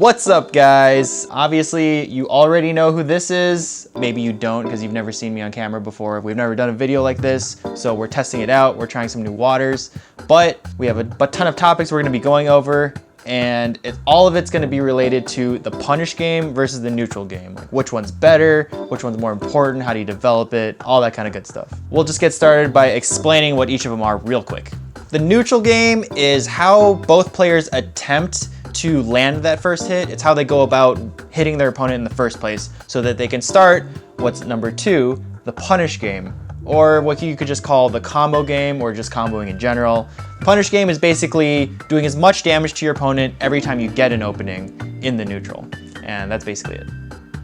What's up, guys? Obviously, you already know who this is. Maybe you don't because you've never seen me on camera before. We've never done a video like this, so we're testing it out. We're trying some new waters, but we have a ton of topics we're gonna be going over, and all of it's gonna be related to the punish game versus the neutral game. Like which one's better, which one's more important, how do you develop it, all that kind of good stuff. We'll just get started by explaining what each of them are real quick. The neutral game is how both players attempt to land that first hit. It's how they go about hitting their opponent in the first place so that they can start what's number 2, the punish game, or what you could just call the combo game or just comboing in general. Punish game is basically doing as much damage to your opponent every time you get an opening in the neutral, and that's basically it.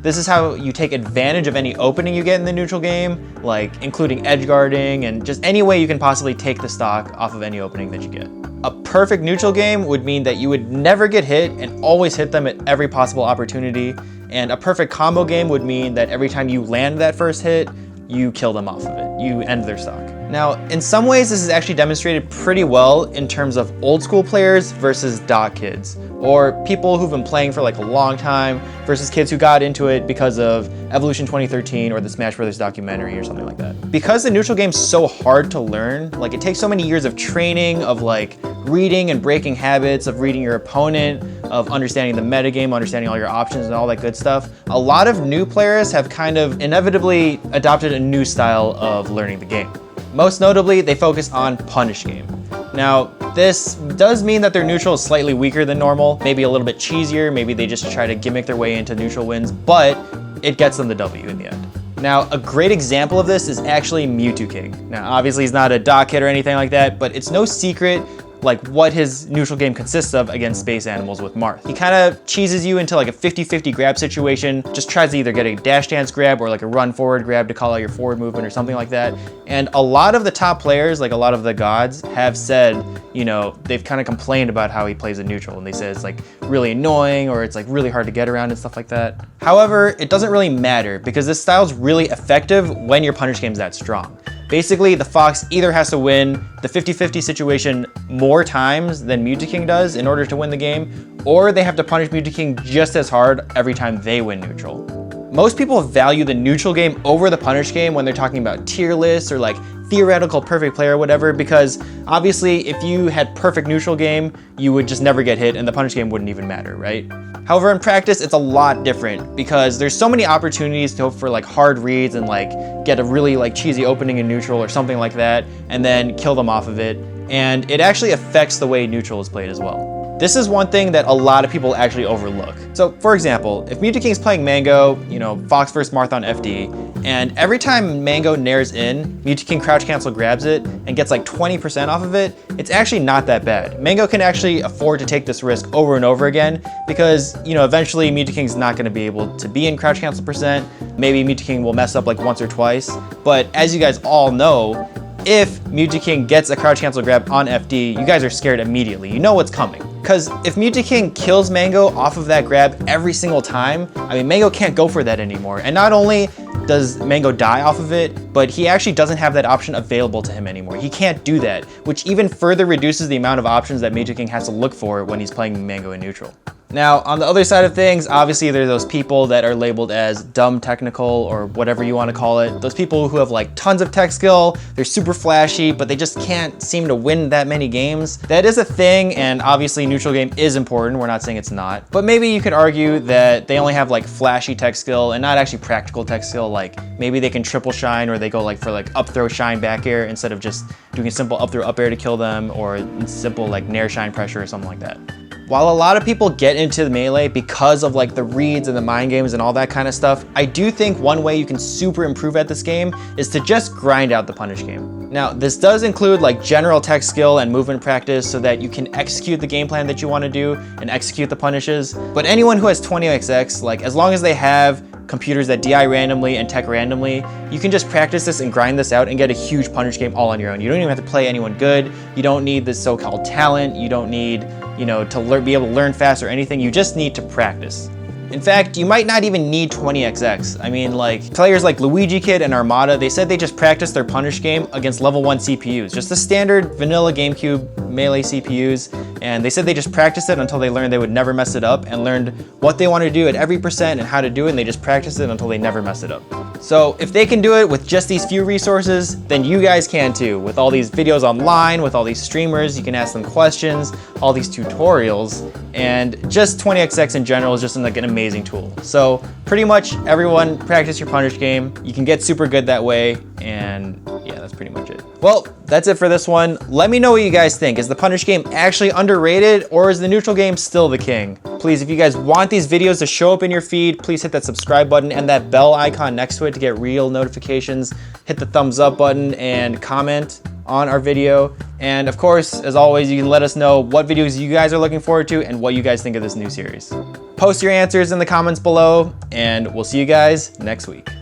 This is how you take advantage of any opening you get in the neutral game, like including edge guarding and just any way you can possibly take the stock off of any opening that you get. A perfect neutral game would mean that you would never get hit and always hit them at every possible opportunity. And a perfect combo game would mean that every time you land that first hit, you kill them off of it. You end their stock. Now, in some ways, this is actually demonstrated pretty well in terms of old school players versus dot kids, or people who've been playing for like a long time versus kids who got into it because of Evolution 2013 or the Smash Brothers documentary or something like that. Because the neutral game's so hard to learn, like it takes so many years of training, of like reading and breaking habits, of reading your opponent, of understanding the metagame, understanding all your options and all that good stuff. A lot of new players have kind of inevitably adopted a new style of learning the game. Most notably, they focus on punish game. Now, this does mean that their neutral is slightly weaker than normal, maybe a little bit cheesier, maybe they just try to gimmick their way into neutral wins, but it gets them the W in the end. Now, a great example of this is actually Mewtwo King. Now, obviously he's not a dot kid or anything like that, but it's no secret like what his neutral game consists of against space animals with Marth. He kind of cheeses you into like a 50-50 grab situation, just tries to either get a dash dance grab or like a run forward grab to call out your forward movement or something like that. And a lot of the top players, like a lot of the gods, have said, you know, they've kind of complained about how he plays a neutral, and they say it's like really annoying or it's like really hard to get around and stuff like that. However, it doesn't really matter because this style is really effective when your punish game is that strong. Basically, the Fox either has to win the 50-50 situation more times than Mewtwo King does in order to win the game, or they have to punish Mewtwo King just as hard every time they win neutral. Most people value the neutral game over the punish game when they're talking about tier lists or like theoretical perfect player or whatever, because obviously if you had perfect neutral game, you would just never get hit and the punish game wouldn't even matter, right? However, in practice, it's a lot different because there's so many opportunities to hope for like hard reads and like get a really like cheesy opening in neutral or something like that and then kill them off of it. And it actually affects the way neutral is played as well. This is one thing that a lot of people actually overlook. So for example, if Mewtwo King's playing Mango, you know, Fox versus Marth on FD, and every time Mango nairs in, Mewtwo King crouch cancel grabs it and gets like 20% off of it, it's actually not that bad. Mango can actually afford to take this risk over and over again because, you know, eventually Mewtwo King's not gonna be able to be in crouch cancel percent. Maybe Mewtwo King will mess up like once or twice, but as you guys all know, if Mewtwo King gets a crouch cancel grab on FD, you guys are scared immediately. You know what's coming. Because if Mewtwo King kills Mango off of that grab every single time, I mean, Mango can't go for that anymore. And not only does Mango die off of it, but he actually doesn't have that option available to him anymore. He can't do that, which even further reduces the amount of options that Mewtwo King has to look for when he's playing Mango in neutral. Now, on the other side of things, obviously there are those people that are labeled as dumb technical or whatever you want to call it. Those people who have like tons of tech skill, they're super flashy, but they just can't seem to win that many games. That is a thing, and obviously neutral game is important. We're not saying it's not. But maybe you could argue that they only have like flashy tech skill and not actually practical tech skill. Like maybe they can triple shine or they go like for like up throw shine back air instead of just doing a simple up throw up air to kill them or simple like nair shine pressure or something like that. While a lot of people get into the melee because of like the reads and the mind games and all that kind of stuff, I do think one way you can super improve at this game is to just grind out the punish game. Now, this does include like general tech skill and movement practice so that you can execute the game plan that you want to do and execute the punishes. But anyone who has 20xx, like as long as they have computers that DI randomly and tech randomly, you can just practice this and grind this out and get a huge punish game all on your own. You don't even have to play anyone good. You don't need this so-called talent. You don't need, you know, to be able to learn fast or anything. You just need to practice. In fact, you might not even need 20XX. I mean, like, players like Luigi Kid and Armada, they said they just practiced their punish game against level 1 CPUs, just the standard vanilla GameCube melee CPUs, and they said they just practiced it until they learned they would never mess it up and learned what they want to do at every percent and how to do it, and they just practiced it until they never mess it up. So if they can do it with just these few resources, then you guys can too. With all these videos online, with all these streamers, you can ask them questions, all these tutorials, and just 20XX in general is just like an amazing tool. So pretty much everyone practice your punish game. You can get super good that way, and yeah, that's pretty much it. Well, that's it for this one. Let me know what you guys think. Is the punish game actually underrated, or is the neutral game still the king? Please, if you guys want these videos to show up in your feed, please hit that subscribe button and that bell icon next to it to get real notifications. Hit the thumbs up button and comment on our video. And of course, as always, you can let us know what videos you guys are looking forward to and what you guys think of this new series. Post your answers in the comments below, and we'll see you guys next week.